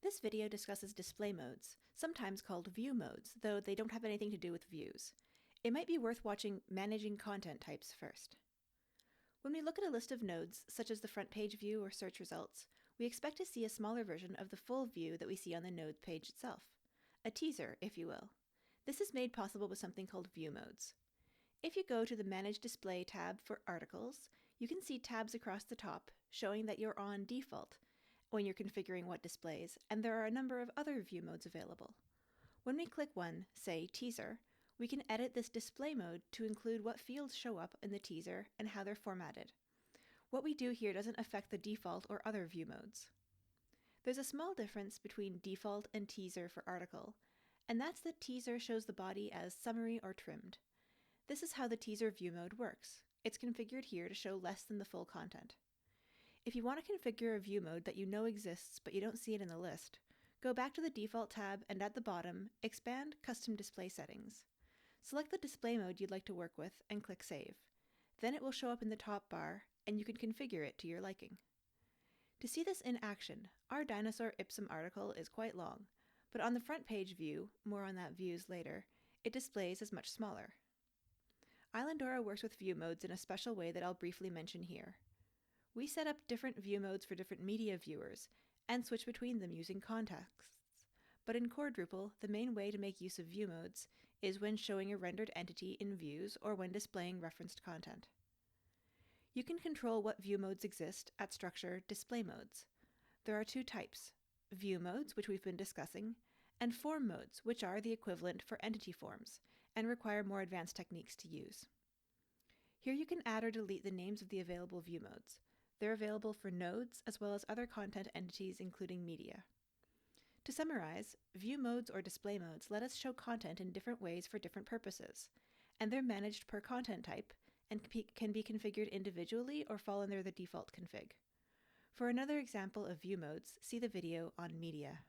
This video discusses display modes, sometimes called view modes, though they don't have anything to do with views. It might be worth watching Managing Content Types first. When we look at a list of nodes, such as the front page view or search results, we expect to see a smaller version of the full view that we see on the node page itself. A teaser, if you will. This is made possible with something called view modes. If you go to the Manage Display tab for articles, you can see tabs across the top showing that you're on default when you're configuring what displays, and there are a number of other view modes available. When we click one, say Teaser, we can edit this display mode to include what fields show up in the teaser and how they're formatted. What we do here doesn't affect the default or other view modes. There's a small difference between default and teaser for article, and that's that teaser shows the body as summary or trimmed. This is how the teaser view mode works. It's configured here to show less than the full content. If you want to configure a view mode that you know exists but you don't see it in the list, go back to the Default tab and at the bottom, expand Custom Display Settings. Select the display mode you'd like to work with and click Save. Then it will show up in the top bar and you can configure it to your liking. To see this in action, our Dinosaur Ipsum article is quite long, but on the front page view, more on that views later, it displays as much smaller. Islandora works with view modes in a special way that I'll briefly mention here. We set up different view modes for different media viewers and switch between them using contexts. But in core Drupal, the main way to make use of view modes is when showing a rendered entity in views or when displaying referenced content. You can control what view modes exist at Structure Display Modes. There are two types, view modes, which we've been discussing, and form modes, which are the equivalent for entity forms and require more advanced techniques to use. Here you can add or delete the names of the available view modes. They're available for nodes as well as other content entities including media. To summarize, view modes or display modes let us show content in different ways for different purposes, and they're managed per content type and can be configured individually or fall under the default config. For another example of view modes, see the video on media.